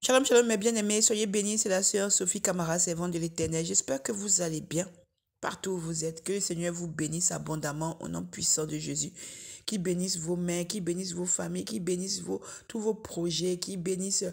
Shalom, shalom, mes bien-aimés, soyez bénis, c'est la sœur Sophie Camara, servante de l'Éternel. J'espère que vous allez bien, partout où vous êtes, que le Seigneur vous bénisse abondamment au nom puissant de Jésus, qui bénisse vos mains, qui bénisse vos familles, qui bénisse tous vos projets, qui bénisse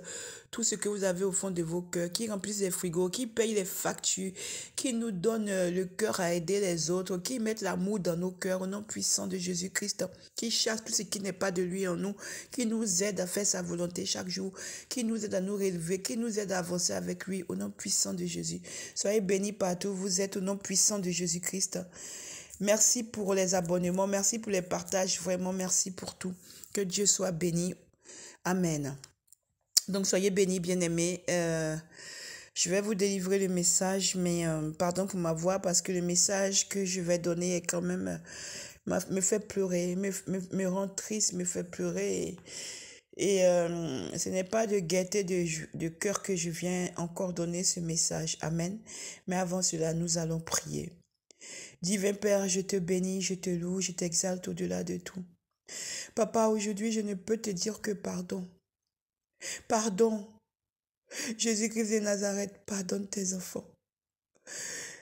tout ce que vous avez au fond de vos cœurs, qui remplisse les frigos, qui paye les factures, qui nous donne le cœur à aider les autres, qui mette l'amour dans nos cœurs au nom puissant de Jésus-Christ, qui chasse tout ce qui n'est pas de lui en nous, qui nous aide à faire sa volonté chaque jour, qui nous aide à nous relever, qui nous aide à avancer avec lui au nom puissant de Jésus. Soyez bénis partout où vous êtes au nom puissant de Jésus-Christ. Merci pour les abonnements, merci pour les partages, vraiment merci pour tout. Que Dieu soit béni. Amen. Donc soyez bénis, bien-aimés. Je vais vous délivrer le message, mais pardon pour ma voix parce que le message que je vais donner est quand même me fait pleurer, me rend triste, me fait pleurer. Et ce n'est pas de gaieté de cœur que je viens encore donner ce message. Amen. Mais avant cela, nous allons prier. Divin Père, je te bénis, je te loue, je t'exalte au-delà de tout. Papa, aujourd'hui, je ne peux te dire que pardon. Pardon. Jésus-Christ de Nazareth, pardonne tes enfants.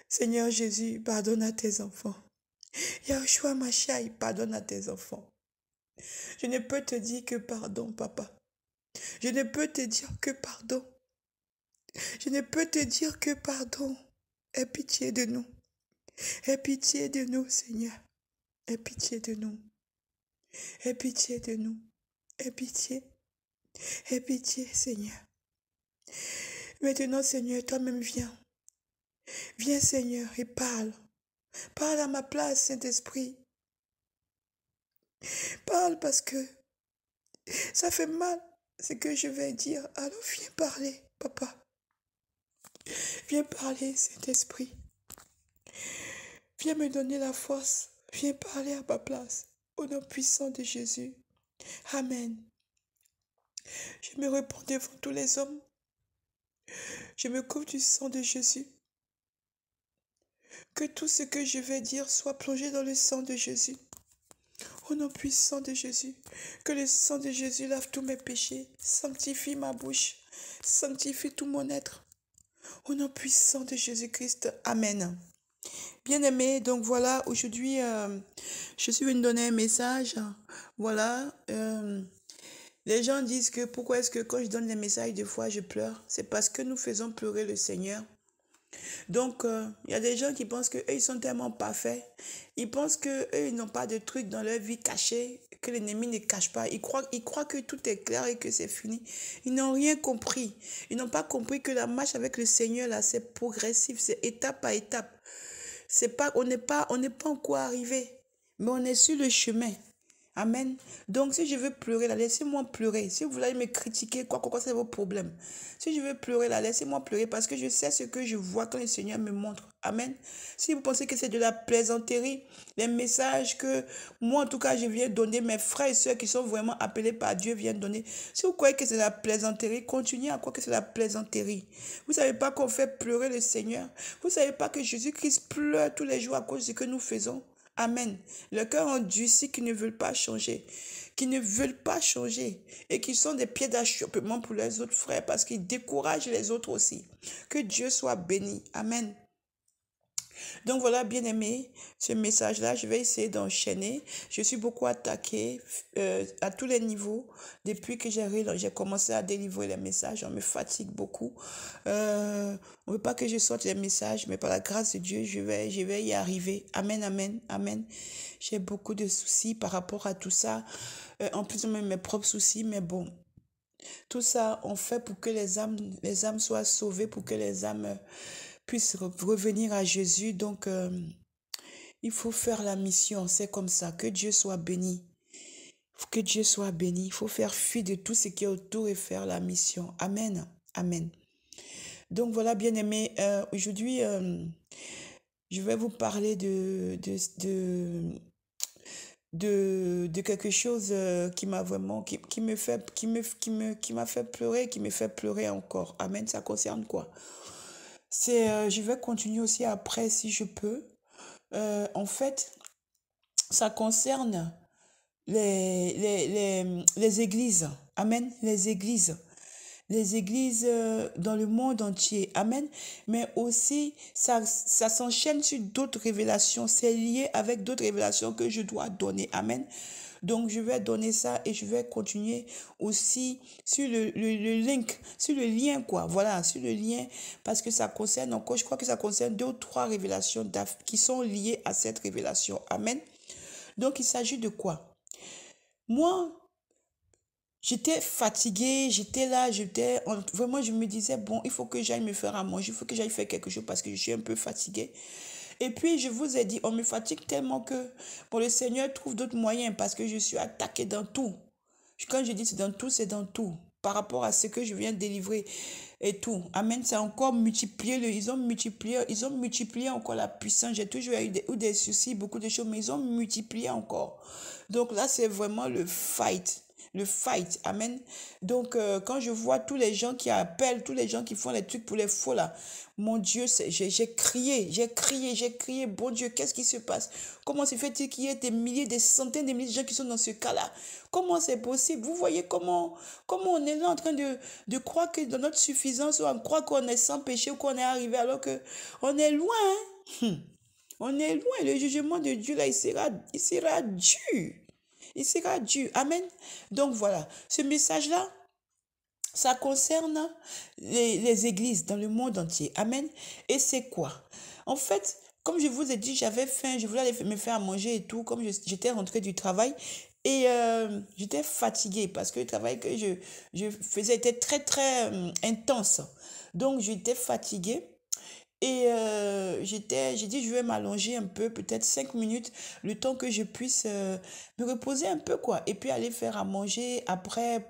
Seigneur Jésus, pardonne à tes enfants. Yahushua Mashiach, pardonne à tes enfants. Je ne peux te dire que pardon, papa. Je ne peux te dire que pardon. Je ne peux te dire que pardon. Aie pitié de nous. Aie pitié de nous, Seigneur. Aie pitié de nous. Aie pitié de nous. Aie pitié. Aie pitié, Seigneur. Maintenant, Seigneur, toi-même viens. Viens, Seigneur, et parle. Parle à ma place, Saint-Esprit. Parle parce que ça fait mal ce que je vais dire. Alors viens parler, papa. Viens parler, Saint-Esprit. Viens me donner la force. Viens parler à ma place. Au nom puissant de Jésus. Amen. Je me répands devant tous les hommes. Je me couvre du sang de Jésus. Que tout ce que je vais dire soit plongé dans le sang de Jésus. Au nom puissant de Jésus. Que le sang de Jésus lave tous mes péchés. Sanctifie ma bouche. Sanctifie tout mon être. Au nom puissant de Jésus-Christ. Amen. Bien-aimés, donc voilà, aujourd'hui, je suis venue donner un message. Voilà. Les gens disent que pourquoi est-ce que quand je donne des messages, des fois je pleure. C'est parce que nous faisons pleurer le Seigneur. Donc, il y a des gens qui pensent qu'eux, ils sont tellement parfaits. Ils pensent qu'eux, ils n'ont pas de trucs dans leur vie cachés, que l'ennemi ne cache pas. Ils croient que tout est clair et que c'est fini. Ils n'ont rien compris. Ils n'ont pas compris que la marche avec le Seigneur, là, c'est progressif, c'est étape par étape. On n'est pas encore arrivé, mais on est sur le chemin. Amen. Donc, si je veux pleurer, là, laissez-moi pleurer. Si vous voulez me critiquer, quoi, c'est vos problèmes. Si je veux pleurer, là, laissez-moi pleurer parce que je sais ce que je vois quand le Seigneur me montre. Amen. Si vous pensez que c'est de la plaisanterie, les messages que moi, en tout cas, je viens donner, mes frères et sœurs qui sont vraiment appelés par Dieu viennent donner. Si vous croyez que c'est de la plaisanterie, continuez à croire que c'est de la plaisanterie. Vous ne savez pas qu'on fait pleurer le Seigneur. Vous ne savez pas que Jésus-Christ pleure tous les jours à cause de ce que nous faisons. Amen. Le cœur endurci qui ne veulent pas changer, qui ne veulent pas changer et qui sont des pieds d'achoppement pour les autres frères parce qu'ils découragent les autres aussi. Que Dieu soit béni. Amen. Donc voilà, bien aimé, ce message-là, je vais essayer d'enchaîner. Je suis beaucoup attaquée à tous les niveaux. Depuis que j'ai commencé à délivrer les messages, on me fatigue beaucoup. On ne veut pas que je sorte les messages, mais par la grâce de Dieu, je vais y arriver. Amen, amen, amen. J'ai beaucoup de soucis par rapport à tout ça. En plus, même mes propres soucis, mais bon. Tout ça, on fait pour que les âmes soient sauvées, pour que les âmes puissent revenir à Jésus. Donc, il faut faire la mission. C'est comme ça. Que Dieu soit béni. Que Dieu soit béni. Il faut faire fi de tout ce qui est autour et faire la mission. Amen. Amen. Donc, voilà, bien-aimés. Aujourd'hui, je vais vous parler de quelque chose qui m'a vraiment, qui m'a fait pleurer, qui me fait pleurer encore. Amen. Ça concerne quoi? Je vais continuer aussi après si je peux. En fait, ça concerne les églises. Amen. Les églises. les églises dans le monde entier. Amen. Mais aussi, ça s'enchaîne sur d'autres révélations. C'est lié avec d'autres révélations que je dois donner. Amen. Donc, je vais donner ça et je vais continuer aussi sur le link, sur le lien, quoi. Voilà, sur le lien, parce que ça concerne encore, je crois que ça concerne 2 ou 3 révélations qui sont liées à cette révélation. Amen. Donc, il s'agit de quoi? Moi, j'étais fatiguée, j'étais là, vraiment, je me disais, bon, il faut que j'aille me faire à manger, il faut que j'aille faire quelque chose parce que je suis un peu fatiguée. Et puis, je vous ai dit, on me fatigue tellement que, bon, le Seigneur trouve d'autres moyens parce que je suis attaquée dans tout. Quand je dis c'est dans tout, c'est dans tout. Par rapport à ce que je viens de délivrer et tout. Amen. C'est encore multiplié. Ils ont multiplié encore la puissance. J'ai toujours eu des soucis, beaucoup de choses, mais ils ont multiplié encore. Donc là, c'est vraiment le fight. Le fight. Amen. Donc, quand je vois tous les gens qui appellent, tous les gens qui font les trucs pour les faux là, mon Dieu, j'ai crié. Bon Dieu, qu'est-ce qui se passe? Comment se fait-il qu'il y ait des milliers, des centaines de milliers de gens qui sont dans ce cas-là? Comment c'est possible? Vous voyez comment on est là en train de croire que dans notre suffisance, on croit qu'on est sans péché ou qu'on est arrivé alors que on est loin. Hein? On est loin. Le jugement de Dieu, là, il sera dur. Il sera dur. Amen. Donc voilà, ce message-là, ça concerne les églises dans le monde entier. Amen. Et c'est quoi? En fait, comme je vous ai dit, j'avais faim, je voulais aller me faire à manger et tout, comme j'étais rentrée du travail. Et j'étais fatiguée parce que le travail que je faisais était très, très intense. Donc, j'étais fatiguée. Et j'ai dit, je vais m'allonger un peu, peut-être 5 minutes, le temps que je puisse me reposer un peu, quoi. Et puis aller faire à manger après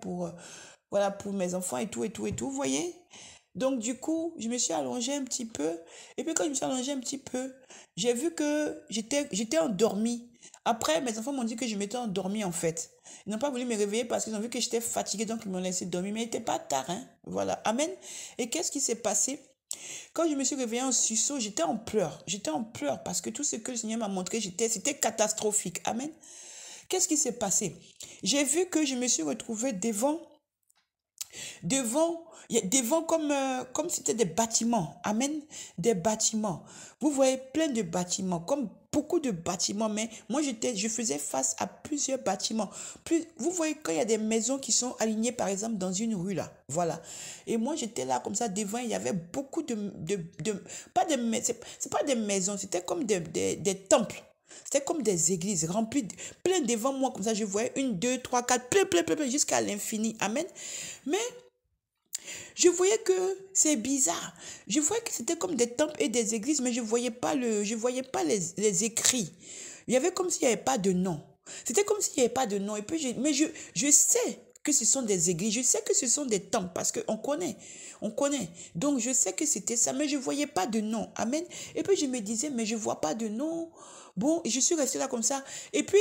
voilà, pour mes enfants et tout, et tout, et tout, vous voyez? Donc, du coup, je me suis allongée un petit peu. Et puis, quand je me suis allongée un petit peu, j'ai vu que j'étais endormie. Après, mes enfants m'ont dit que je m'étais endormie, en fait. Ils n'ont pas voulu me réveiller parce qu'ils ont vu que j'étais fatiguée, donc ils m'ont laissé dormir. Mais il n'était pas tard, hein. Voilà. Amen. Et qu'est-ce qui s'est passé? Quand je me suis réveillée en sursaut, j'étais en pleurs. J'étais en pleurs parce que tout ce que le Seigneur m'a montré, c'était catastrophique. Amen. Qu'est-ce qui s'est passé? J'ai vu que je me suis retrouvée devant comme c'était des bâtiments. Amen. Des bâtiments. Vous voyez plein de bâtiments, comme beaucoup de bâtiments, mais moi je faisais face à plusieurs bâtiments. Vous voyez quand il y a des maisons qui sont alignées par exemple dans une rue là, voilà. Et moi j'étais là comme ça devant, il y avait beaucoup pas c'est pas des maisons, c'était comme des temples. C'était comme des églises remplies, plein devant moi, comme ça, je voyais 1, 2, 3, 4, plein, jusqu'à l'infini. Amen. Mais je voyais que c'est bizarre. Je voyais que c'était comme des temples et des églises, mais je voyais pas les écrits. Il y avait comme s'il n'y avait pas de nom. C'était comme s'il n'y avait pas de nom. Et puis mais je sais que ce sont des églises, je sais que ce sont des temples parce qu'on connaît. On connaît. Donc, je sais que c'était ça, mais je ne voyais pas de nom. Amen. Et puis, je me disais, mais je ne vois pas de nom. Bon, je suis restée là comme ça. Et puis,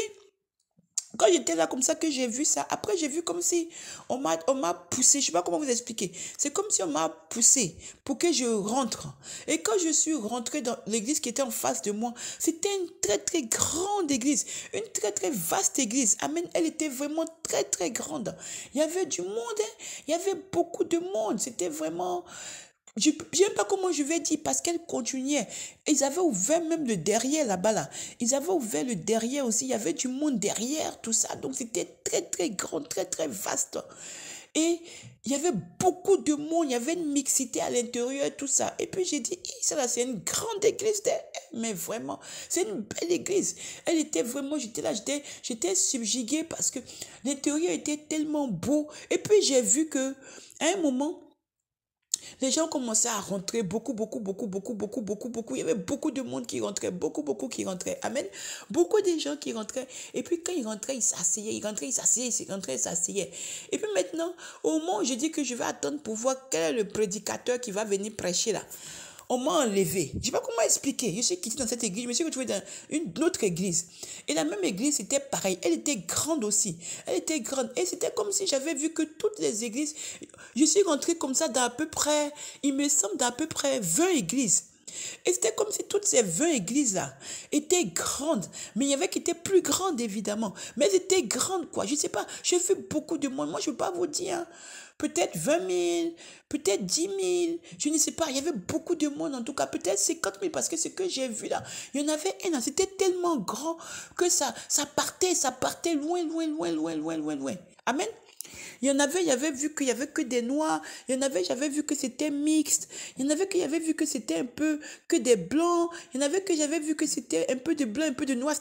quand j'étais là comme ça, que j'ai vu ça, après j'ai vu comme si on m'a poussé, je ne sais pas comment vous expliquer. C'est comme si on m'a poussé pour que je rentre. Et quand je suis rentrée dans l'église qui était en face de moi, c'était une très très grande église, une très très vaste église. Amen, elle était vraiment très très grande. Il y avait du monde, hein? Il y avait beaucoup de monde. C'était vraiment... Je ne sais pas comment je vais dire parce qu'elle continuait. Ils avaient ouvert même le derrière là-bas. Là. Ils avaient ouvert le derrière aussi. Il y avait du monde derrière, tout ça. Donc c'était très très grand, très très vaste. Et il y avait beaucoup de monde. Il y avait une mixité à l'intérieur, tout ça. Et puis j'ai dit, ça là, c'est une grande église. Mais vraiment, c'est une belle église. Elle était vraiment, j'étais là, j'étais subjuguée parce que l'intérieur était tellement beau. Et puis j'ai vu que à un moment, les gens commençaient à rentrer beaucoup. Il y avait beaucoup de monde qui rentrait, beaucoup qui rentrait. Amen. Beaucoup de gens qui rentraient. Et puis quand ils rentraient, ils s'asseyaient. Ils rentraient, ils s'asseyaient, ils rentraient, ils s'asseyaient. Et puis maintenant, au moment où je dis que je vais attendre pour voir quel est le prédicateur qui va venir prêcher là, on m'a enlevé. Je ne sais pas comment expliquer. Je suis quitté dans cette église. Je me suis retrouvée dans une autre église. Et la même église, c'était pareil. Elle était grande aussi. Elle était grande. Et c'était comme si j'avais vu que toutes les églises... Je suis rentrée comme ça dans à peu près... Il me semble d'à peu près 20 églises. Et c'était comme si toutes ces 20 églises-là étaient grandes. Mais il y avait qui étaient plus grandes, évidemment. Mais elles étaient grandes, quoi. Je ne sais pas. J'ai vu beaucoup de monde. Moi, je ne peux pas vous dire... Hein. peut-être 20 000, peut-être 10 000, je ne sais pas. Il y avait beaucoup de monde, en tout cas, peut-être 50 000, parce que ce que j'ai vu là, il y en avait un, c'était tellement grand que ça partait loin, loin, loin, loin, loin, loin, loin. Amen. Il y avait vu qu'il y avait que des noirs. Il y en avait, j'avais vu que c'était mixte. Il y en avait que j'avais vu que c'était un peu que des blancs. Il y en avait que j'avais vu que c'était un peu de blanc, un peu de noir.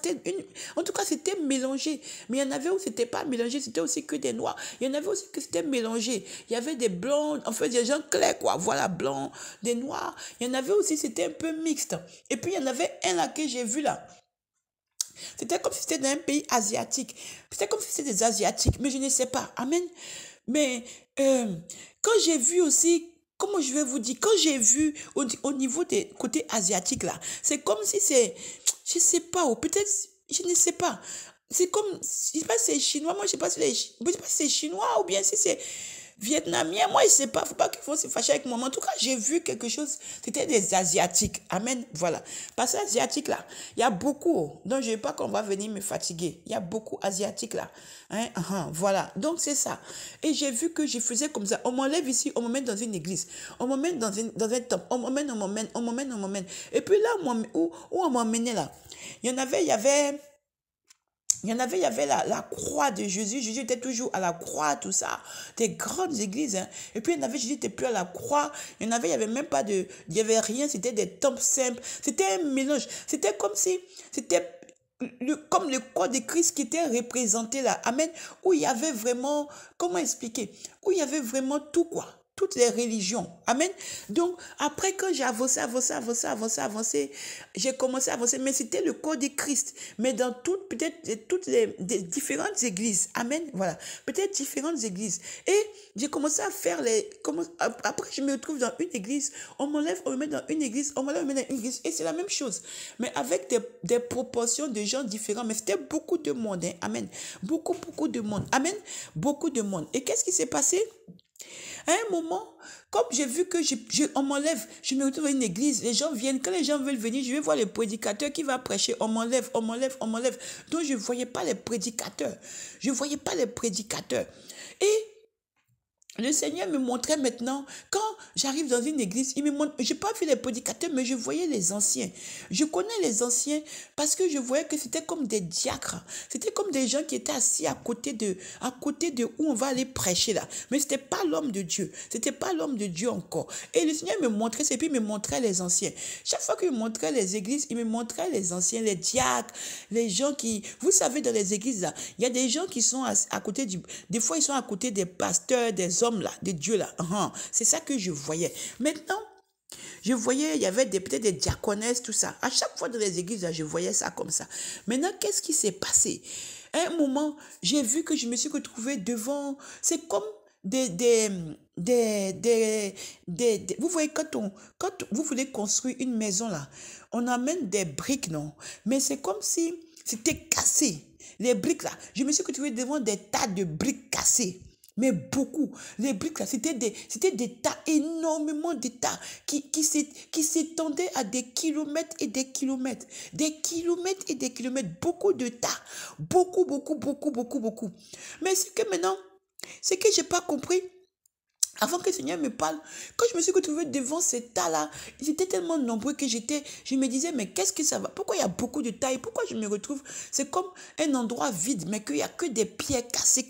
En tout cas, c'était mélangé. Mais il y en avait où c'était pas mélangé, c'était aussi que des noirs. Il y en avait aussi que c'était mélangé. Il y avait des blancs, en fait, des gens clairs, quoi. Voilà, blancs, des noirs. Il y en avait aussi, c'était un peu mixte. Et puis, il y en avait un là que j'ai vu là. C'était comme si c'était dans un pays asiatique. C'était comme si c'était des Asiatiques, mais je ne sais pas. Amen. Mais quand j'ai vu aussi, comment je vais vous dire, quand j'ai vu au niveau des côtés asiatiques là, c'est comme si c'est, je ne sais pas, ou peut-être, je ne sais pas. C'est comme, je ne sais pas si c'est chinois, moi je ne sais pas si c'est chinois ou bien si c'est vietnamien, moi je ne sais pas, faut pas qu'il faut se fâcher avec moi. Mais en tout cas, j'ai vu quelque chose, c'était des Asiatiques. Amen, voilà. Parce que Asiatiques là, il y a beaucoup, donc je ne veux pas qu'on va venir me fatiguer. Il y a beaucoup Asiatiques là. Hein, voilà, donc c'est ça. Et j'ai vu que je faisais comme ça. On m'enlève ici, on m'emmène dans une église, on m'emmène dans un temple, on m'emmène. Et puis là, où on m'emmenait là, il y avait la croix de Jésus. Jésus était toujours à la croix, tout ça. Des grandes églises. Hein. Et puis, il y en avait, Jésus n'était plus à la croix. Il y avait même pas il y avait rien. C'était des temples simples. C'était un mélange. C'était comme si, c'était comme le corps de Christ qui était représenté là. Amen. Où il y avait vraiment, comment expliquer? Où il y avait vraiment tout, quoi. Toutes les religions. Amen. Donc, après que j'ai avancé, j'ai commencé à avancer, mais c'était le corps de Christ. Mais dans peut-être toutes des différentes églises. Amen. Voilà. Peut-être différentes églises. Et j'ai commencé à faire après, je me retrouve dans une église. On m'enlève, on me met dans une église. On m'enlève, on me met dans une église. Et c'est la même chose. Mais avec des proportions de gens différents. Mais c'était beaucoup de monde. Hein. Amen. Beaucoup, beaucoup de monde. Amen. Beaucoup de monde. Et qu'est-ce qui s'est passé? À un moment, comme j'ai vu que on m'enlève, je me retrouve dans une église, les gens viennent, quand les gens veulent venir, je vais voir le prédicateur qui va prêcher, on m'enlève. Donc je ne voyais pas les prédicateurs. Et le Seigneur me montrait maintenant, quand j'arrive dans une église, il me montre, je n'ai pas vu les prédicateurs, mais je voyais les anciens. Je connais les anciens parce que je voyais que c'était comme des diacres. C'était comme des gens qui étaient assis à côté de où on va aller prêcher là. Mais ce n'était pas l'homme de Dieu. C'était pas l'homme de Dieu encore. Et le Seigneur me montrait, et puis il me montrait les anciens. Chaque fois qu'il me montrait les églises, il me montrait les anciens, les diacres, les gens qui, vous savez, dans les églises là, il y a des gens qui sont à côté des fois ils sont à côté des pasteurs, des hommes là, des dieux là. C'est ça que je voyais. Maintenant, je voyais, il y avait peut-être des diaconesses, tout ça. À chaque fois dans les églises, là, je voyais ça comme ça. Maintenant, qu'est-ce qui s'est passé? À un moment, j'ai vu que je me suis retrouvée devant, c'est comme vous voyez, quand vous voulez construire une maison là, on amène des briques, non? Mais c'est comme si c'était cassé. Les briques là, je me suis retrouvée devant des tas de briques cassées. Mais beaucoup. Les briques là, c'était des tas, énormément de tas qui s'étendaient à des kilomètres et des kilomètres. Des kilomètres et des kilomètres. Beaucoup de tas. Beaucoup, beaucoup, beaucoup, beaucoup, beaucoup. Mais c'est que maintenant, c'est que j'ai pas compris. Avant que le Seigneur me parle, quand je me suis retrouvée devant ces tas-là, ils étaient tellement nombreux que je me disais, mais qu'est-ce que ça va? Pourquoi il y a beaucoup de tas? Et pourquoi je me retrouve? C'est comme un endroit vide, mais qu'il n'y a que des pierres cassées,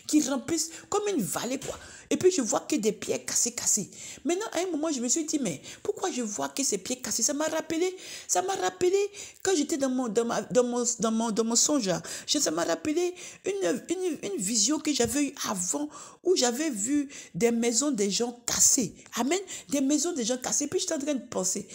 qui remplissent comme une vallée, quoi. Et puis je vois que des pierres cassées. Maintenant, à un moment, je me suis dit, mais pourquoi je vois que ces pierres cassées? Ça m'a rappelé quand j'étais dans mon songe. Ça m'a rappelé une vision que j'avais eue avant, où j'avais vu des maisons des gens cassées. Amen. Des maisons des gens cassées. Puis j'étais en train de penser.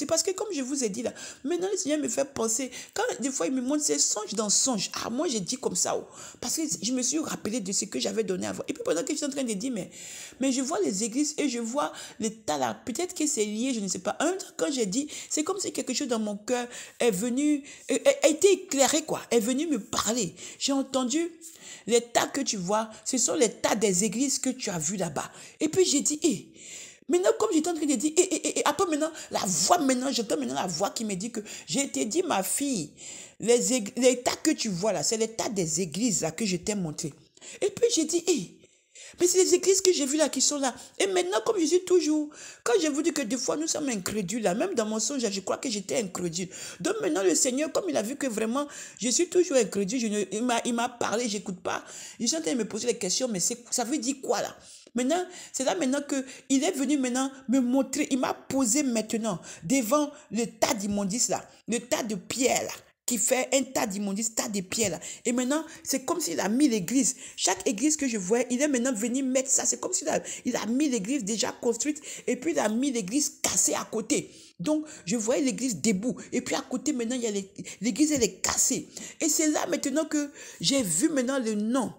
Parce que comme je vous ai dit là, maintenant le Seigneur me fait penser. Quand des fois il me montre ces songes dans songe. Ah, moi j'ai dit comme ça. Oh, parce que je me suis rappelé de ce que j'avais donné avant. Et puis pendant que j'étais en train de dire, mais je vois les églises et je vois les tas là. Peut-être que c'est lié, je ne sais pas. Un temps quand j'ai dit, c'est comme si quelque chose dans mon cœur est venu, a été éclairé, quoi. Est venu me parler. J'ai entendu. Les tas que tu vois, ce sont les tas des églises que tu as vues là-bas. Et puis j'ai dit, maintenant comme j'étais en train de dire, après maintenant, j'entends maintenant la voix qui me dit que j'ai été dit, ma fille, les tas que tu vois là, c'est les tas des églises là que je t'ai montré. Et puis j'ai dit, Mais c'est les églises que j'ai vues là qui sont là. Et maintenant, comme je suis toujours, quand je vous dis que des fois nous sommes incrédules là, même dans mon songe, je crois que j'étais incrédule. Donc maintenant, le Seigneur, comme il a vu que vraiment, je suis toujours incrédule, il m'a parlé, j'écoute pas. Je suis en train de me poser les questions, mais ça veut dire quoi là? Maintenant, c'est là maintenant qu'il est venu maintenant me montrer, il m'a posé maintenant devant le tas d'immondices là, le tas de pierres là, qui fait un tas d'immondices, tas de pierres là. Et maintenant, c'est comme s'il a mis l'église. Chaque église que je vois, il est maintenant venu mettre ça. C'est comme s'il a mis l'église déjà construite et puis il a mis l'église cassée à côté. Donc, je voyais l'église debout. Et puis à côté, maintenant, il y a l'église, elle est cassée. Et c'est là maintenant que j'ai vu maintenant le nom.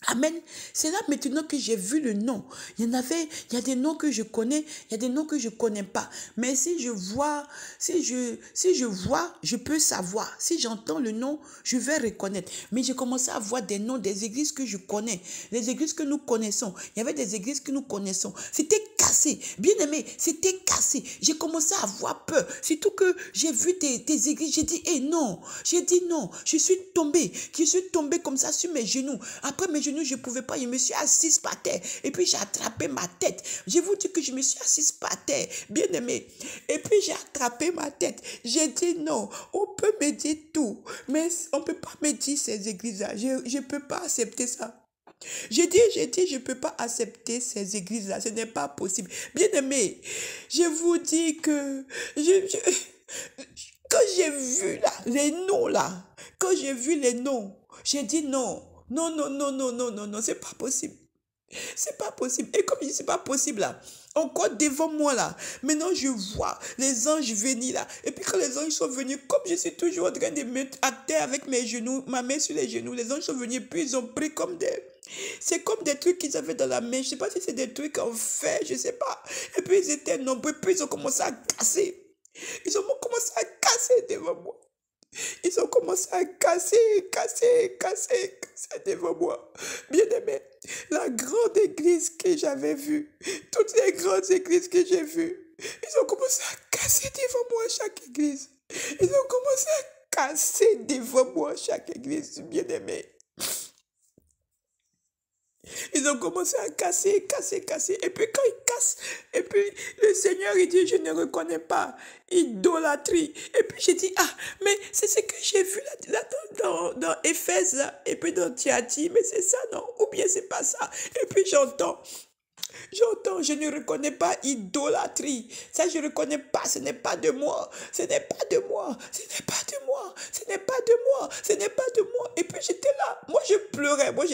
Amen. C'est là maintenant que j'ai vu le nom. Il y a des noms que je connais, il y a des noms que je connais pas. Mais si je vois, je peux savoir. Si j'entends le nom, je vais reconnaître. Mais j'ai commencé à voir des noms des églises que je connais, des églises que nous connaissons. Il y avait des églises que nous connaissons. C'était cassé. Bien aimé, c'était cassé. J'ai commencé à avoir peur. Surtout que j'ai vu des églises. J'ai dit, non. J'ai dit non. Je suis tombée comme ça sur mes genoux. Après mes genoux, je ne pouvais pas. Je me suis assise par terre. Et puis j'ai attrapé ma tête. Je vous dis que je me suis assise par terre. Bien aimé. Et puis j'ai attrapé ma tête. J'ai dit non. On peut me dire tout. Mais on ne peut pas me dire ces églises-là. Je ne peux pas accepter ça. J'ai dit, je ne peux pas accepter ces églises-là. Ce n'est pas possible. Bien aimé, je vous dis que quand j'ai vu là, les noms là, quand j'ai vu les noms, j'ai dit non. Non, non, non, non, non, non, non, c'est pas possible. C'est pas possible. Et comme je dis, c'est pas possible là, encore devant moi là, maintenant je vois les anges venir là. Et puis quand les anges sont venus, comme je suis toujours en train de mettre à terre avec mes genoux, ma main sur les genoux, les anges sont venus, puis ils ont pris comme c'est comme des trucs qu'ils avaient dans la main. Je sais pas si c'est des trucs en fer, je sais pas. Et puis ils étaient nombreux, puis ils ont commencé à casser. Ils ont commencé à casser devant moi. Ils ont commencé à casser devant moi. Bien aimé, la grande église que j'avais vue, toutes les grandes églises que j'ai vues, ils ont commencé à casser devant moi chaque église. Ils ont commencé à casser devant moi chaque église, bien aimé. Ils ont commencé à casser. Et puis quand ils cassent, et puis le Seigneur, il dit, je ne reconnais pas. Idolâtrie. Et puis j'ai dit, mais c'est ce que j'ai vu là dans Éphèse, là, et puis dans Thyatire, mais c'est ça, non? Ou bien c'est pas ça? Et puis j'entends, je ne reconnais pas idolâtrie. Ça, je ne reconnais pas. Ce n'est pas de moi. Ce n'est pas de moi. Ce n'est pas de moi. Ce n'est pas de moi. Ce n'est pas de moi. Et puis j'étais là. Moi, je pleurais. Moi,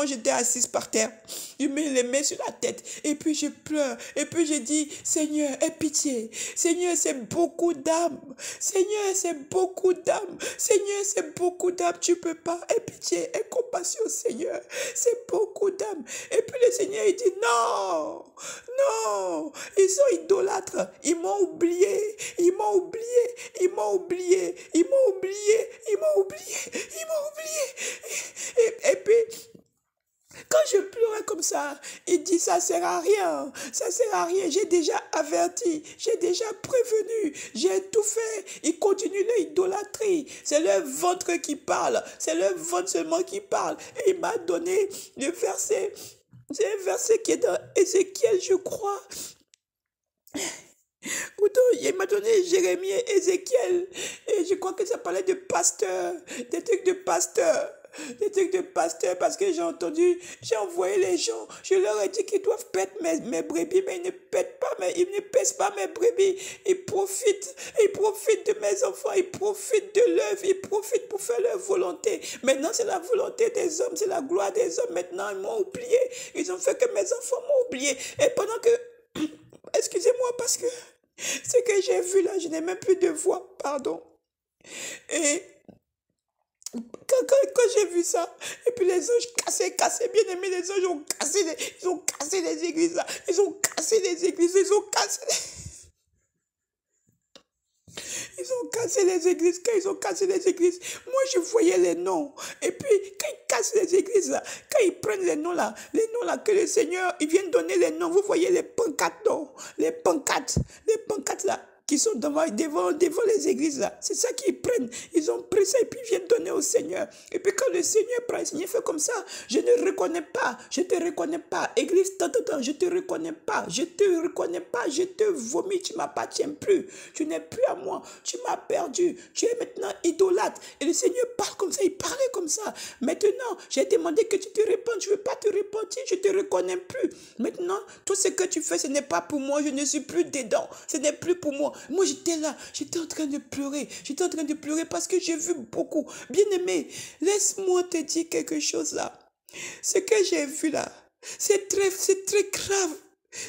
j'étais assise par terre. Je mets les mains sur la tête. Et puis je pleure. Et puis je dis, Seigneur, aie pitié. Seigneur, c'est beaucoup d'âmes. Seigneur, c'est beaucoup d'âmes. Seigneur, c'est beaucoup d'âmes. Tu peux pas. Aie pitié. Aie compassion, Seigneur. C'est beaucoup d'âmes. Et puis le Seigneur, il dit, non. Non, ils sont idolâtres. Ils m'ont oublié. Et puis, quand je pleurais comme ça, il dit, ça sert à rien. J'ai déjà averti, j'ai déjà prévenu, j'ai tout fait. Il continue l'idolâtrie. C'est le ventre qui parle. C'est le ventre seulement qui parle. Et il m'a donné le verset. C'est un verset qui est dans Ézéchiel, je crois. Il m'a donné Jérémie et Ézéchiel. Et je crois que ça parlait de pasteur. Des trucs de pasteur. Parce que j'ai envoyé les gens. Je leur ai dit qu'ils doivent pète mes brebis, mais ils ne pèsent pas mes brebis. Ils profitent de mes enfants, ils profitent de l'œuvre, ils profitent pour faire leur volonté. Maintenant, c'est la volonté des hommes, c'est la gloire des hommes. Maintenant, ils m'ont oublié. Ils ont fait que mes enfants m'ont oublié. Et pendant que... Excusez-moi, parce que ce que j'ai vu là, je n'ai même plus de voix, pardon. Et... Quand j'ai vu ça, et puis les anges cassaient, bien aimé, les anges ont cassé les églises là, ils ont cassé les églises. Quand ils ont cassé les églises, moi je voyais les noms. Et puis quand ils cassent les églises là, quand ils prennent les noms là que le Seigneur, il vient donner les noms. Vous voyez les pancartes, non? Les pancartes là. qui sont devant les églises là. C'est ça qu'ils prennent. Ils ont pris ça et puis ils viennent donner au Seigneur. Et puis quand le Seigneur prend, le Seigneur fait comme ça. Je ne reconnais pas. Je te reconnais pas. Église, tant, je te reconnais pas. Je te reconnais pas. Je te vomis. Tu m'appartiens plus. Tu n'es plus à moi. Tu m'as perdu. Tu es maintenant idolâtre. Et le Seigneur parle comme ça. Il parlait comme ça. Maintenant, j'ai demandé que tu te répandes. Je ne veux pas te repentir. Je ne te reconnais plus. Maintenant, tout ce que tu fais, ce n'est pas pour moi. Je ne suis plus dedans. Ce n'est plus pour moi. Moi, j'étais là. J'étais en train de pleurer. J'étais en train de pleurer parce que j'ai vu beaucoup. Bien-aimé, laisse-moi te dire quelque chose là. Ce que j'ai vu là, c'est très grave.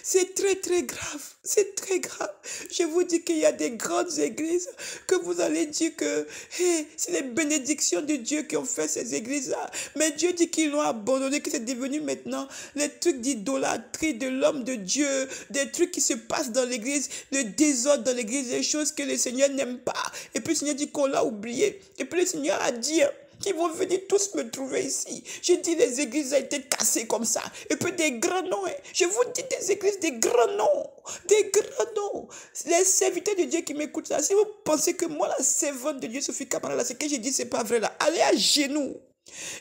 C'est très grave. C'est très grave. Je vous dis qu'il y a des grandes églises que vous allez dire que hey, c'est les bénédictions de Dieu qui ont fait ces églises-là. Mais Dieu dit qu'ils l'ont abandonné, que c'est devenu maintenant les trucs d'idolâtrie de l'homme de Dieu, des trucs qui se passent dans l'église, le désordre dans l'église, des choses que le Seigneur n'aime pas. Et puis le Seigneur dit qu'on l'a oublié. Et puis le Seigneur a dit qu'ils vont venir tous me trouver ici. J'ai dit les églises ont été cassées comme ça. Et puis des grands noms. Je vous dis des églises, des grands noms. Des grands noms. Les serviteurs de Dieu qui m'écoutent là. Si vous pensez que moi, la servante de Dieu, Sophie Kamara, là, ce que j'ai dit, c'est pas vrai là. Allez à genoux.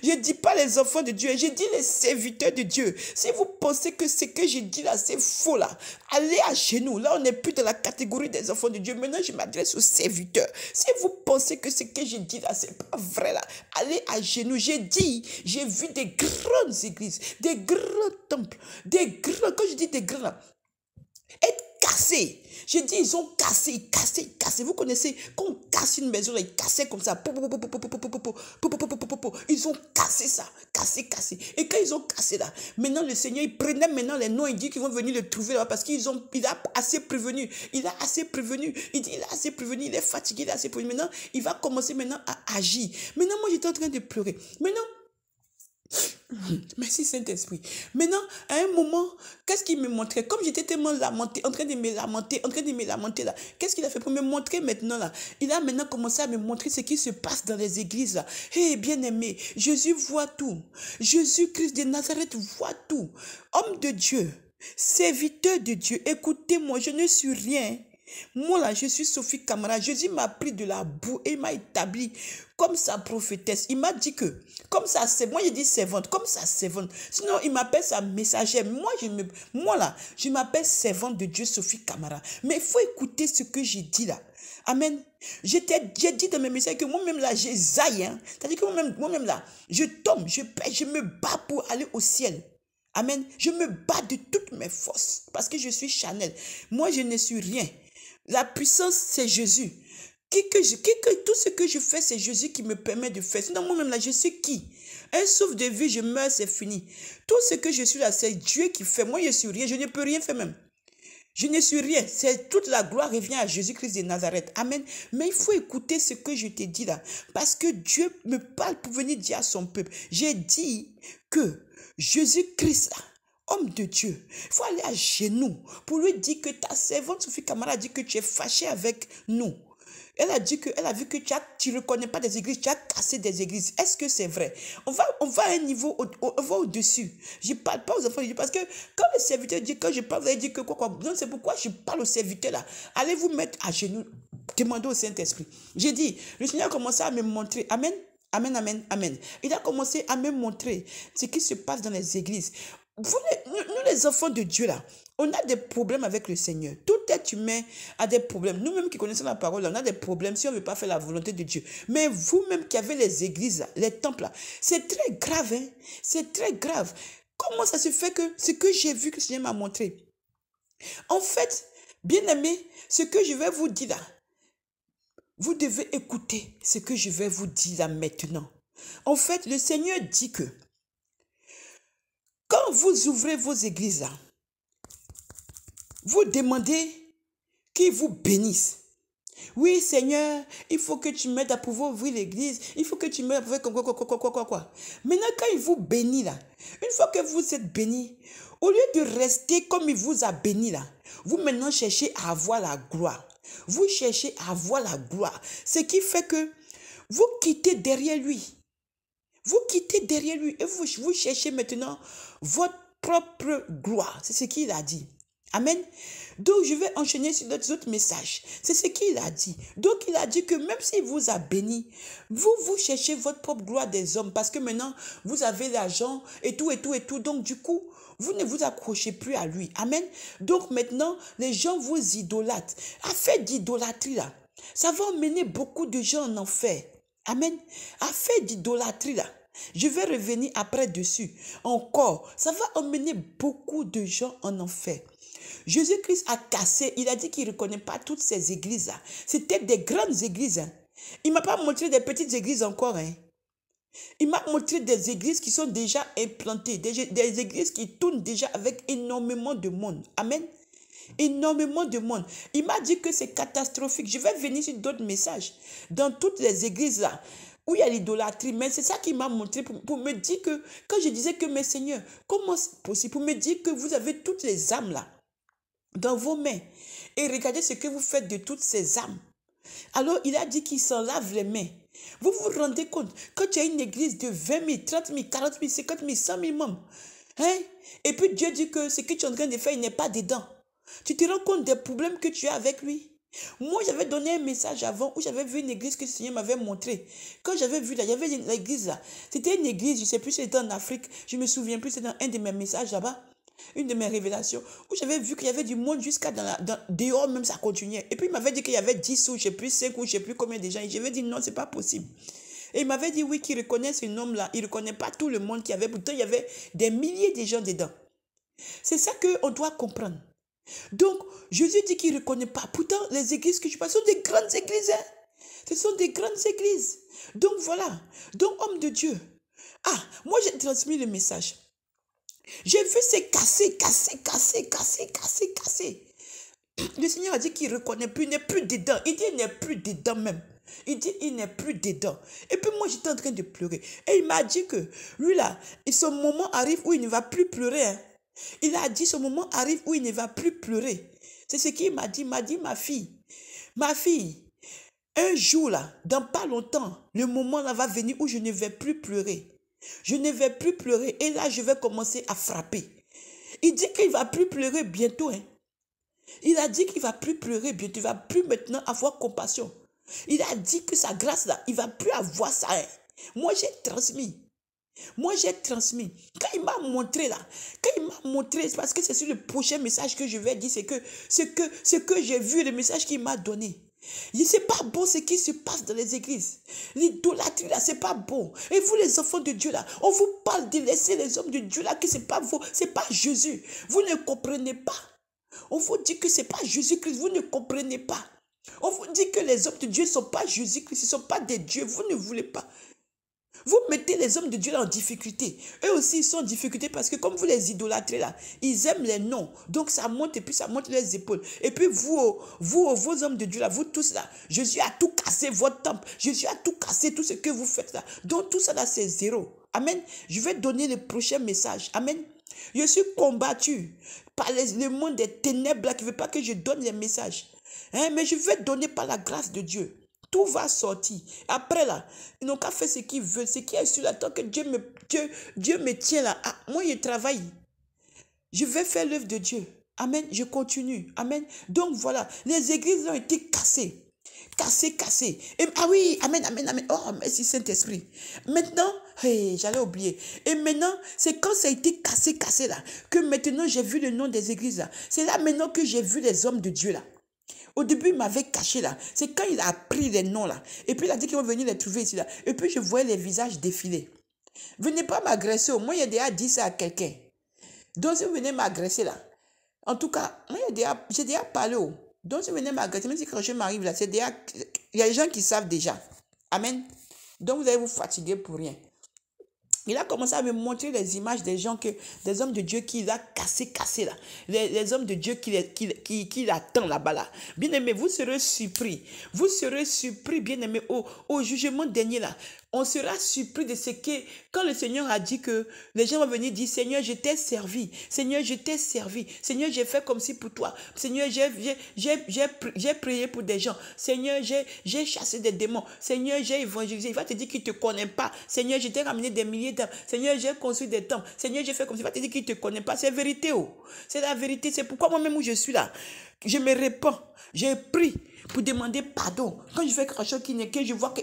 Je ne dis pas les enfants de Dieu, je dis les serviteurs de Dieu. Si vous pensez que ce que je dis là, c'est faux là, allez à genoux. Là, on n'est plus dans la catégorie des enfants de Dieu. Maintenant, je m'adresse aux serviteurs. Si vous pensez que ce que je dis là, c'est pas vrai là, allez à genoux. J'ai dit, j'ai vu des grandes églises, des grands temples, des grands, quand je dis des grands là, être cassés. J'ai dit, ils ont cassé. Vous connaissez, quand on casse une maison, là, ils cassaient comme ça. Ils ont cassé ça. Cassé. Et quand ils ont cassé là, maintenant le Seigneur, il prenait maintenant les noms, il dit qu'ils vont venir le trouver là, parce qu'il a assez prévenu. Il dit, il a assez prévenu. Il est fatigué, il a assez prévenu. Maintenant, il va commencer maintenant à agir. Maintenant, moi, j'étais en train de pleurer. Maintenant, merci Saint-Esprit. Maintenant, à un moment, qu'est-ce qu'il me montrait? Comme j'étais tellement lamenté, en train de me lamenter là. Qu'est-ce qu'il a fait pour me montrer maintenant là? Il a maintenant commencé à me montrer ce qui se passe dans les églises là. Hé, bien-aimé, Jésus voit tout. Jésus-Christ de Nazareth voit tout. Homme de Dieu, serviteur de Dieu, écoutez-moi, je ne suis rien. Moi là, je suis Sophie Kamara. Jésus m'a pris de la boue et m'a établi comme sa prophétesse. Il m'a dit que, comme ça, c'est moi, je dis servante, comme ça, servante. Sinon, il m'appelle sa messagère. Moi là, je m'appelle servante de Dieu, Sophie Kamara. Mais il faut écouter ce que j'ai dit là. Amen. J'ai dit dans mes messages que moi-même là, j'ai zaille. Hein. C'est-à-dire que moi-même là, je tombe, je pèse, je me bats pour aller au ciel. Amen. Je me bats de toutes mes forces parce que je suis Chanel. Moi, je ne suis rien. La puissance, c'est Jésus. Tout ce que je fais, c'est Jésus qui me permet de faire. Sinon, moi-même, là, je suis qui? Un souffle de vie, je meurs, c'est fini. Tout ce que je suis là, c'est Dieu qui fait. Moi, je suis rien. Je ne peux rien faire même. Je ne suis rien. Toute la gloire revient à Jésus-Christ de Nazareth. Amen. Mais il faut écouter ce que je t'ai dit là. Parce que Dieu me parle pour venir dire à son peuple. J'ai dit que Jésus-Christ là, homme de Dieu, il faut aller à genoux pour lui dire que ta servante Sophie Kamara a dit que tu es fâché avec nous. Elle a vu que tu ne reconnais pas des églises, tu as cassé des églises. Est-ce que c'est vrai? On va à un niveau, on va au-dessus. Je ne parle pas aux enfants de Dieu parce que quand le serviteur dit, quand je parle, vous allez dire que quoi. Non, c'est pourquoi je parle aux serviteurs là. Allez vous mettre à genoux, demandez au Saint-Esprit. J'ai dit, le Seigneur a commencé à me montrer. Amen. Amen. Il a commencé à me montrer ce qui se passe dans les églises. Nous, les enfants de Dieu, là, on a des problèmes avec le Seigneur. Tout être humain a des problèmes. Nous-mêmes qui connaissons la parole, là, on a des problèmes si on ne veut pas faire la volonté de Dieu. Mais vous-même qui avez les églises, là, les temples, là, c'est très grave. Hein? C'est très grave. Comment ça se fait que ce que j'ai vu que le Seigneur m'a montré? En fait, bien-aimés, ce que je vais vous dire là, vous devez écouter ce que je vais vous dire là maintenant. En fait, le Seigneur dit que quand vous ouvrez vos églises là, vous demandez qu'il vous bénisse. Oui, Seigneur, il faut que tu m'aides à pouvoir ouvrir l'église. Il faut que tu m'aides à pouvoir quoi. Maintenant, quand il vous bénit là, une fois que vous êtes béni, au lieu de rester comme il vous a béni là, vous maintenant cherchez à avoir la gloire. Vous cherchez à avoir la gloire. Ce qui fait que vous quittez derrière lui. Vous quittez derrière lui et vous cherchez maintenant votre propre gloire. C'est ce qu'il a dit. Amen. Donc, je vais enchaîner sur d'autres autres messages. C'est ce qu'il a dit. Donc, il a dit que même s'il vous a béni, vous cherchez votre propre gloire des hommes parce que maintenant, vous avez l'argent et tout, et tout, et tout. Donc, du coup, vous ne vous accrochez plus à lui. Amen. Donc, maintenant, les gens vous idolâtrent. Affaire d'idolâtrie, là, ça va emmener beaucoup de gens en enfer. Amen. Affaire d'idolâtrie, là. Je vais revenir après dessus. Encore, ça va emmener beaucoup de gens en enfer. Jésus-Christ a cassé, il a dit qu'il ne reconnaît pas toutes ces églises-là. C'était des grandes églises. Hein. Il ne m'a pas montré des petites églises encore. Hein. Il m'a montré des églises qui sont déjà implantées, des églises qui tournent déjà avec énormément de monde. Amen. Énormément de monde. Il m'a dit que c'est catastrophique. Je vais venir sur d'autres messages. Dans toutes les églises là, où il y a l'idolâtrie, mais c'est ça qu'il m'a montré pour me dire que, quand je disais que, mes seigneurs, comment c'est possible? Pour me dire que vous avez toutes les âmes là, dans vos mains. Et regardez ce que vous faites de toutes ces âmes. Alors, il a dit qu'il s'en lave les mains. Vous vous rendez compte, quand tu as une église de 20 000, 30 000, 40 000, 50 000, 100 000 membres, hein? Et puis Dieu dit que ce que tu es en train de faire, il n'est pas dedans. Tu te rends compte des problèmes que tu as avec lui. Moi, j'avais donné un message avant où j'avais vu une église que le Seigneur m'avait montré. Quand j'avais vu là, il y avait l'église là. C'était une église, je ne sais plus si c'était en Afrique, je ne me souviens plus, c'était dans un de mes messages là-bas. Une de mes révélations, où j'avais vu qu'il y avait du monde jusqu'à dehors, même ça continuait. Et puis il m'avait dit qu'il y avait 10 ou je ne sais plus 5 ou je ne sais plus combien de gens. Et je lui ai dit non, ce n'est pas possible. Et il m'avait dit oui, qu'il reconnaît ce homme-là. Il ne reconnaît pas tout le monde qu'il y avait. Pourtant, il y avait des milliers de gens dedans. C'est ça qu'on doit comprendre. Donc, Jésus dit qu'il ne reconnaît pas. Pourtant, les églises que je passe sont des grandes églises. Hein? Ce sont des grandes églises. Donc, voilà. Donc, homme de Dieu. Ah, moi, j'ai transmis le message. J'ai vu c'est cassé. Le Seigneur a dit qu'il ne reconnaît plus, il n'est plus dedans. Il dit il n'est plus dedans même. Il dit il n'est plus dedans. Et puis moi j'étais en train de pleurer. Et il m'a dit que lui là, son moment arrive où il ne va plus pleurer. Hein. Il a dit ce moment arrive où il ne va plus pleurer. C'est ce qu'il m'a dit. Il m'a dit ma fille, un jour là, dans pas longtemps, le moment là va venir où je ne vais plus pleurer. Je ne vais plus pleurer. Et là, je vais commencer à frapper. Il dit qu'il ne va plus pleurer bientôt. Hein. Il a dit qu'il ne va plus pleurer bientôt. Il ne va plus maintenant avoir compassion. Il a dit que sa grâce là, il ne va plus avoir ça. Hein. Moi, j'ai transmis. Quand il m'a montré là, c'est parce que c'est sur le prochain message que je vais dire, c'est que ce que j'ai vu, le message qu'il m'a donné. C'est pas bon ce qui se passe dans les églises. L'idolâtrie là, c'est pas bon. Et vous les enfants de Dieu là, on vous parle de laisser les hommes de Dieu là, que c'est pas vous, c'est pas Jésus. Vous ne comprenez pas. On vous dit que c'est pas Jésus-Christ, vous ne comprenez pas. On vous dit que les hommes de Dieu ne sont pas Jésus-Christ, ils ne sont pas des dieux, vous ne voulez pas. Vous mettez les hommes de Dieu là en difficulté. Eux aussi, ils sont en difficulté parce que comme vous les idolâtrez là, ils aiment les noms. Donc ça monte et puis ça monte les épaules. Et puis vos hommes de Dieu là, vous tous là, Jésus a tout cassé votre temple. Jésus a tout cassé, tout ce que vous faites là. Donc tout ça là, c'est zéro. Amen. Je vais donner le prochain message. Amen. Je suis combattu par le monde des ténèbres là qui ne veut pas que je donne les messages. Hein? Mais je vais donner par la grâce de Dieu. Tout va sortir. Après là, ils n'ont qu'à faire ce qu'ils veulent. Ce qui est sur la terre, que Dieu me tient là. Ah, moi, je travaille. Je vais faire l'œuvre de Dieu. Amen. Je continue. Amen. Donc voilà, les églises ont été cassées. Cassées. Et, ah oui, amen. Oh, merci Saint-Esprit. Maintenant, hey, j'allais oublier. Et maintenant, c'est quand ça a été cassé là, que maintenant j'ai vu le nom des églises là. C'est là maintenant que j'ai vu les hommes de Dieu là. Au début, il m'avait caché là. C'est quand il a pris les noms là. Et puis il a dit qu'il va venir les trouver ici là. Et puis je voyais les visages défiler. Venez pas m'agresser. Moi, il a déjà dit ça à quelqu'un. Donc si vous venez m'agresser là. En tout cas, moi, j'ai déjà parlé. Donc si vous venez m'agresser, même si quand je m'arrive là, c'est déjà... Il y a des gens qui savent déjà. Amen. Donc vous allez vous fatiguer pour rien. Il a commencé à me montrer les images des gens, des hommes de Dieu qu'il a cassé là. Les hommes de Dieu qui l'attendent là-bas là. Bien-aimés, vous serez surpris. Bien-aimés, au jugement dernier là. on sera surpris de ce que, quand le Seigneur a dit que les gens vont venir dire, Seigneur, je t'ai servi. Seigneur, je t'ai servi. Seigneur, j'ai fait comme si pour toi. Seigneur, j'ai prié pour des gens. Seigneur, j'ai chassé des démons. Seigneur, j'ai évangélisé. Il va te dire qu'il ne te connaît pas. Seigneur, je t'ai ramené des milliers d'âmes. Seigneur, j'ai construit des temples. Seigneur, j'ai fait comme si. Il va te dire qu'il ne te connaît pas. C'est vérité. Oh. C'est la vérité. C'est pourquoi moi-même où je suis là, je me répands. J'ai pris pour demander pardon. Quand je fais quelque chose qui n'est que je vois que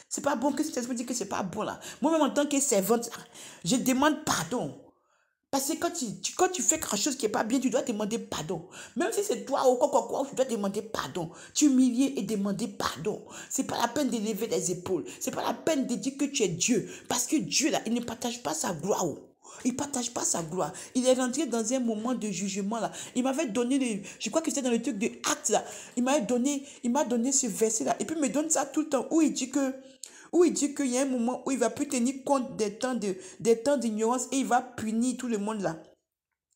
c'est pas bon, que cet esprit dit que c'est pas bon là. Moi-même en tant que servante, je demande pardon. Parce que quand tu fais quelque chose qui n'est pas bien, tu dois demander pardon. Même si c'est toi ou quoi, tu dois demander pardon. Tu humilier et demander pardon. C'est pas la peine de lever les épaules. C'est pas la peine de dire que tu es Dieu. Parce que Dieu là, il ne partage pas sa gloire. Il ne partage pas sa gloire. Il est rentré dans un moment de jugement là. Il m'avait donné, je crois que c'était dans le truc de Actes là. Il m'a donné ce verset là. Et puis il me donne ça tout le temps où il dit qu'il y a un moment où il ne va plus tenir compte des temps d'ignorance et il va punir tout le monde là.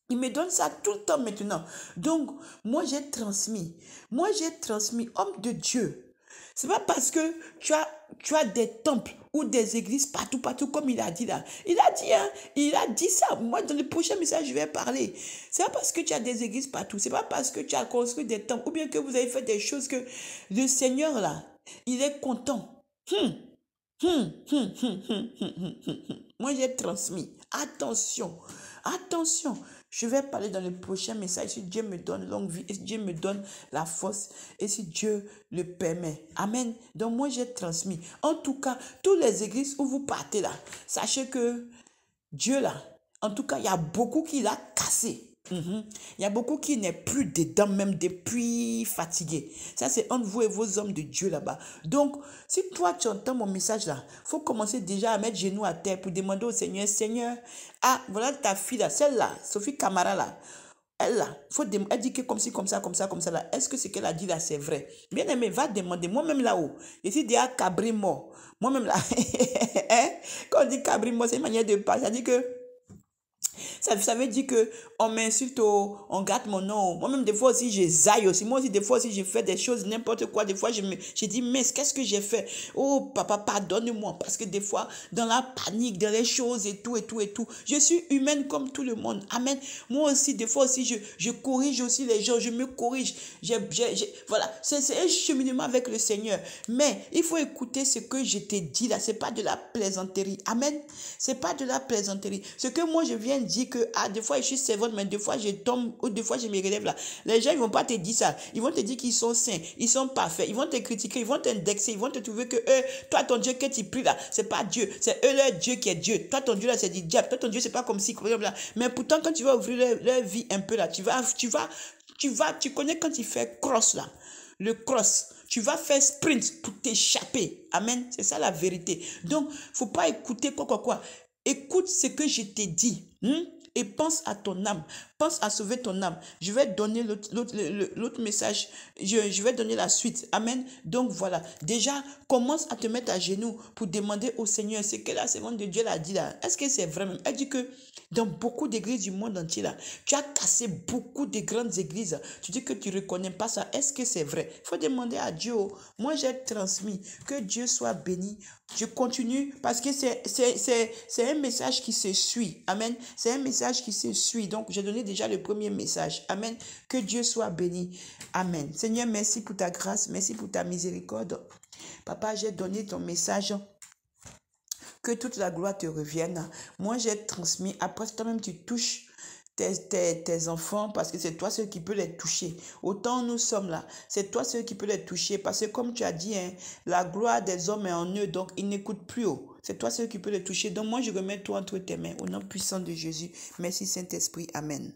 Il me donne ça tout le temps maintenant. Donc, moi j'ai transmis, homme de Dieu. C'est pas parce que tu as des temples ou des églises partout, comme il a dit là. Il a dit ça. Moi, dans le prochain message, je vais parler. C'est pas parce que tu as des églises partout. C'est pas parce que tu as construit des temples ou bien que vous avez fait des choses que le Seigneur là, il est content. Moi, j'ai transmis. Attention. Je vais parler dans le prochain message si Dieu me donne longue vie et si Dieu me donne la force et si Dieu le permet. Amen. Donc, moi, j'ai transmis. En tout cas, toutes les églises où vous partez là, sachez que Dieu là, en tout cas, il y a beaucoup qui l'a cassé. Il y a beaucoup qui n'est plus dedans, même depuis fatigué. Ça, c'est entre vous et vos hommes de Dieu là-bas. Donc, si toi, tu entends mon message là, il faut commencer déjà à mettre genoux à terre pour demander au Seigneur, Seigneur, voilà ta fille là, celle-là, Sophie Camara là, elle dit que comme ça là, est-ce que ce qu'elle a dit là, c'est vrai? Bien aimé, va demander, moi-même là-haut, je suis déjà cabri mort. Moi-même là, quand on dit cabri mort, c'est une manière de parler, ça dit que ça veut dire que on m'insulte, on gâte mon nom. Moi-même, des fois aussi, je zaille aussi. Moi aussi, des fois aussi, je fais des choses, n'importe quoi. Des fois, je dis, mais qu'est-ce que j'ai fait? Oh, papa, pardonne-moi. Parce que des fois, dans la panique, dans les choses et tout. Je suis humaine comme tout le monde. Amen. Moi aussi, des fois aussi, je corrige aussi les gens. Je me corrige. Voilà. C'est un cheminement avec le Seigneur. Mais il faut écouter ce que je t'ai dit là. C'est pas de la plaisanterie. Amen. C'est pas de la plaisanterie. Ce que moi, je viens dire que, des fois, je suis servante, mais des fois, je tombe, ou des fois, je me relève là. Les gens, ils vont pas te dire ça. Ils vont te dire qu'ils sont saints, ils sont parfaits. Ils vont te critiquer, ils vont t'indexer, ils vont te trouver que toi, ton Dieu que tu pries là, c'est pas Dieu. C'est eux, leur Dieu qui est Dieu. Toi, ton Dieu là, c'est du diable. Toi, ton Dieu, c'est pas comme si, comme là. Mais pourtant, quand tu vas ouvrir leur vie un peu là, tu connais quand il fait cross là. Le cross. Tu vas faire sprint pour t'échapper. Amen. C'est ça la vérité. Donc, faut pas écouter quoi. Écoute ce que je t'ai dit. Et pense à ton âme. Pense à sauver ton âme. Je vais donner l'autre message. Je vais donner la suite. Amen. Donc voilà. Déjà, commence à te mettre à genoux pour demander au Seigneur ce que la servante de Dieu l'a dit là. Est-ce que c'est vrai même? Elle dit que dans beaucoup d'églises du monde entier là, tu as cassé beaucoup de grandes églises. Tu dis que tu ne reconnais pas ça. Est-ce que c'est vrai? Il faut demander à Dieu. Moi, j'ai transmis. Que Dieu soit béni. Je continue parce que c'est un message qui se suit. Amen. C'est un message qui se suit. Donc, j'ai donné déjà le premier message. Amen. Que Dieu soit béni. Amen. Seigneur, merci pour ta grâce. Merci pour ta miséricorde. Papa, j'ai donné ton message. Que toute la gloire te revienne. Moi, j'ai transmis. Après, toi-même, tu touches tes enfants parce que c'est toi seul qui peux les toucher. Autant nous sommes là, c'est toi seul qui peux les toucher parce que comme tu as dit, la gloire des hommes est en eux, donc ils n'écoutent plus haut. C'est toi seul qui peux les toucher. Donc moi, je remets toi entre tes mains au nom puissant de Jésus. Merci Saint-Esprit. Amen.